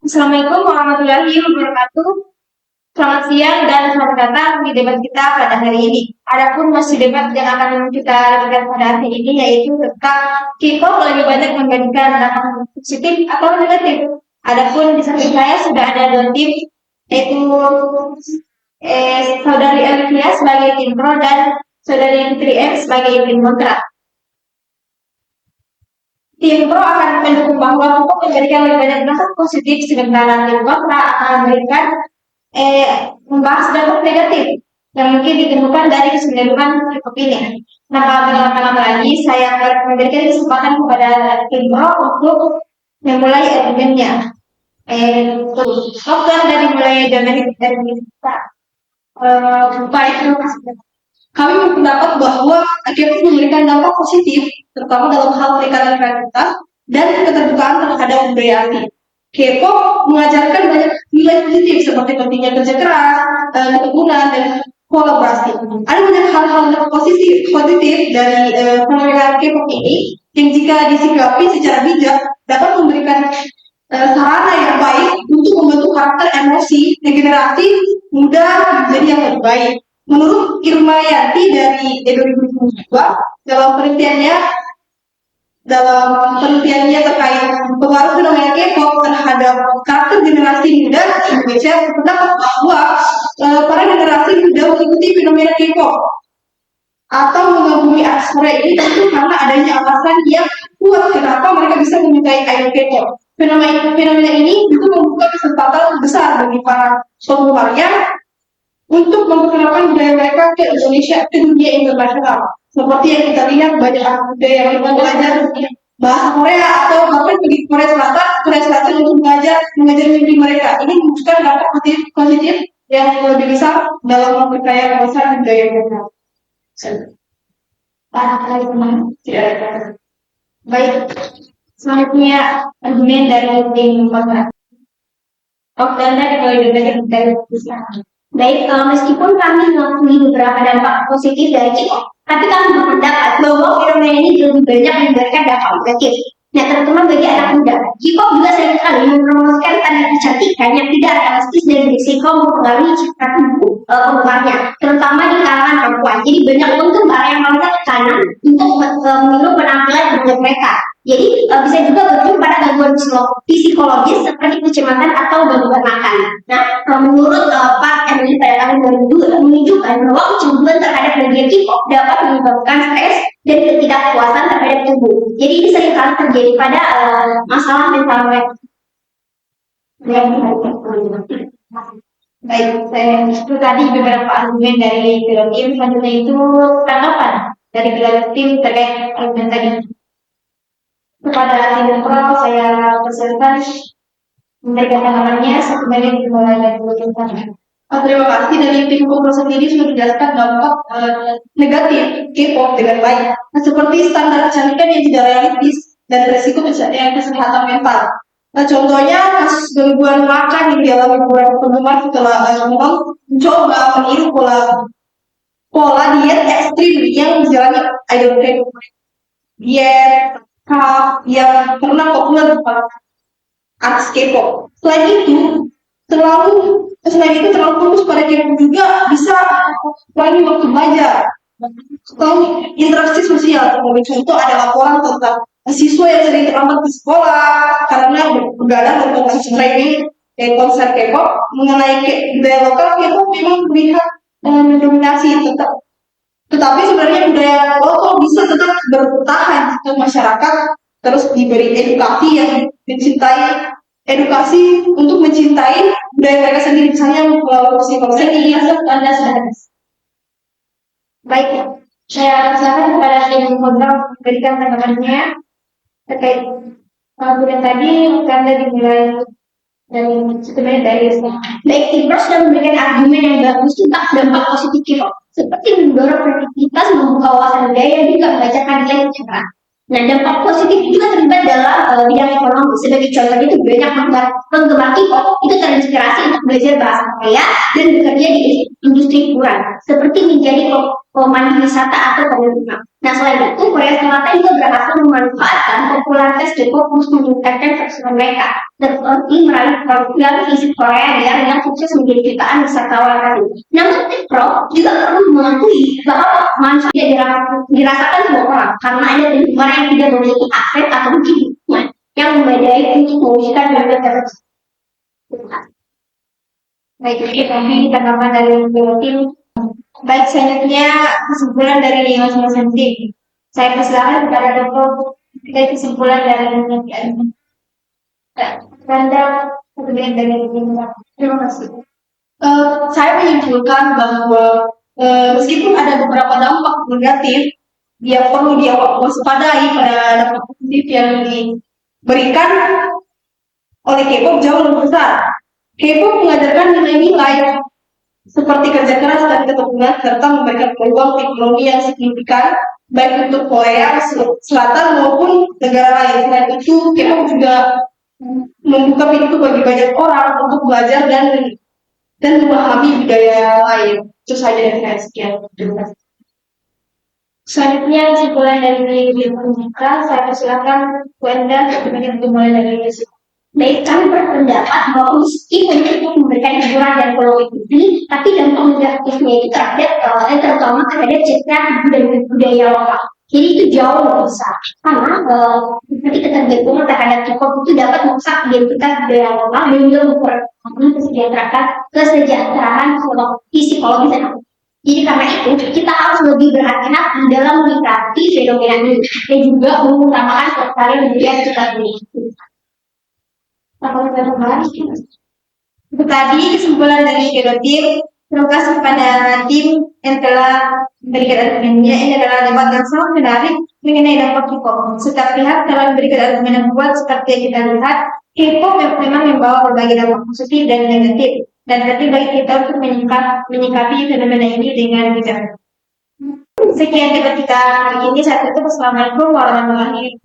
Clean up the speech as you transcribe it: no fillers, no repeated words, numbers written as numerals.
Assalamualaikum warahmatullahi wabarakatuh. Selamat siang dan selamat datang di debat kita pada hari ini. Adapun masih debat yang akan kita lakukan pada hari ini yaitu tentang K-pop lebih banyak memberikan dampak positif atau negatif. Adapun di samping saya sudah ada dua tim, yaitu saudari Elvia sebagai tim pro dan saudari Fitri M sebagai tim kontra. Tim pro akan mendukung bahwa Pupuk memberikan lebih banyak dampak positif, sementara tim kontra akan memberikan membahas dampak negatif yang mungkin ditemukan dari keseluruhan Pupuk ini. Nah, berlama-lama lagi saya akan memberikan kesempatan kepada tim pro untuk memulai argumennya. Dari mulai dari kita. Baik, terima kasih. Kami berpendapat bahwa K-pop memberikan dampak positif, terutama dalam hal peningkatan kreativitas dan keterbukaan terhadap budaya asli. K-pop mengajarkan banyak nilai positif seperti pentingnya kerja keras, ketekunan, dan kolaborasi. Ada banyak hal-hal positif dari fenomena K-pop ini yang jika disikapi secara bijak dapat memberikan sarana yang baik untuk membentuk karakter emosi generasi muda menjadi yang lebih baik. Menurut Irma Yanti dari 2022 dalam penelitiannya terkait pengaruh fenomena K-pop terhadap karakter generasi muda di Indonesia, terdapat bahwa para generasi muda mengikuti fenomena K-pop atau mengagumi artis Korea ini tentu karena adanya alasan yang kuat kenapa mereka bisa menyukai idol K-pop. Fenomena ini juga membuka kesempatan besar bagi para penggemarnya untuk memperkenalkan budaya mereka ke Indonesia, ke dunia internasional. Seperti yang kita lihat banyak budaya yang belajar bahasa Korea atau bahkan pergi ke Korea Selatan untuk mengajar mimpi mereka. Ini membuka dampak positif yang lebih besar dalam memperkaya bahasa budaya mereka. Baik, selanjutnya argumen dari tim kontra. Anda dimulai dari Baik, meskipun kami mengakui beberapa dampak positif dari K-pop, tapi kami berpendapat bahwa fenomena ini lebih banyak memberikan dampak negatif. Nah, terutama bagi anak muda, K-pop juga seringkali mempromosikan tanda kecantikan yang tidak realistis dan berisiko mempengaruhi citra tubuh penggemarnya, terutama di kalangan perempuan. Jadi banyak penggemar yang merasa tekanan untuk meniru penampilan wajah mereka. Jadi bisa juga berujung pada gangguan psikologis seperti kecemasan atau gangguan makan. Nah, menurut Pak Emily pada tahun 2002 menunjukkan bahwa kecanduan terhadap media K-pop dapat menyebabkan stres dan ketidakpuasan terhadap tubuh. Jadi ini seringkali terjadi pada masalah mental mereka. Baik, itu tadi beberapa argumen dari film tim. Selanjutnya itu tanggapan dari film tim terkait argumen tadi. Kepada tim pro saya persilakan memberikan tanggapannya 1 menit dimulai dari tim. Terima kasih dari tim pro sendiri sudah menjelaskan dampak negatif K-pop dengan baik. Nah, seperti standar kecantikan yang tidak realistis dan resiko kesehatan mental. Nah, contohnya kasus gangguan makan yang dialami beberapa penggemar setelah mencoba meniru pola diet ekstrim yang dijalani idol K-pop. Diet yang pernah populer di artis K-pop. Selain itu terlalu fokus pada K-pop juga bisa mengurangi waktu belajar atau interaksi sosial. Sebagai contoh ada laporan tentang siswa yang sering terlambat ke sekolah karena begadang untuk streaming dan konser K-pop. Mengenai budaya lokal, K-pop memang terlihat mendominasi tetapi sebenarnya budaya lokal bisa tetap bertahan jika masyarakat terus diberi edukasi yang untuk mencintai budaya mereka sendiri, misalnya melalui psikologi Anda sudah ada. Baik, saya persilakan kepada tim kontra memberikan tanggapannya terkait argumen tadi. Anda dimulai dari sebenarnya dari baik, tim pro sudah memberikan argumen yang bagus tentang dampak positif K-pop seperti mendorong kreativitas, membuka wawasan budaya, juga membacakan nilai sejarah. Nah, dampak positif juga terlibat dalam bidang ekonomi. Sebagai contoh itu banyak penggemar K-pop itu terinspirasi untuk belajar bahasa Korea dan bekerja di industri industri hiburan, seperti menjadi pemandu wisata atau pengembang. Nah, selain itu, Korea Selatan juga berhasil memanfaatkan popularitas K-pop untuk meningkatkan personal mereka, seperti meraih program visit Korea yang sukses menjadi jutaan wisatawan baru. Namun, TikTok juga perlu mengakui bahwa manfaat tidak dirasakan semua orang, karena ada penggemar yang tidak memiliki akses atau mungkin dukungan yang memadai untuk mewujudkan berbagai tersebut. Baik, kami tanggapan dari tim. Baik, selanjutnya kesimpulan dari masing-masing tim. Saya persilakan kepada Dr. terkait kesimpulan dari Anda, kemudian dari tim. Terima kasih. Saya menyimpulkan bahwa meskipun ada beberapa dampak negatif, dia perlu diwaspadai pada dampak positif yang diberikan oleh K-pop jauh lebih besar. K-pop mengajarkan nilai-nilai seperti kerja keras dan keteguhan serta memberikan peluang teknologi yang signifikan baik untuk Korea Selatan maupun negara lain. Selain itu, K-pop juga membuka pintu bagi banyak orang untuk belajar dan memahami budaya lain. Itu saja dari saya. Sekian. Terima kasih. Selanjutnya kesimpulan dari pembuka, saya persilakan Bu Enda untuk dimulai dari Yusuf. Baik, kami berpendapat bahwa meski untuk memberikan hiburan dan politik, tapi dampak negatifnya itu terutama terhadap citra dan budaya lokal. Jadi itu jauh lebih besar, karena seperti ketergantungan terhadap K-pop itu dapat merusak identitas budaya lokal dan juga memperkuat kesejahteraan psikologis dan jadi karena itu kita harus lebih berhati-hati dalam menyikapi fenomena ini dan juga mengutamakan kelestarian budaya kita ini. Itu tadi kesimpulan dari kedua tim. Terima kasih kepada tim yang telah memberikan argumennya. Ini adalah debat yang sangat menarik mengenai dampak K-pop. Setiap pihak telah memberikan argumen yang kuat seperti yang kita lihat. K-pop memang membawa berbagai dampak positif dan negatif. Dan penting bagi kita untuk menyikapi fenomena ini dengan bijak. Sekian debat kita hari ini. Saya tutup. Assalamualaikum warahmatullahi wabarakatuh.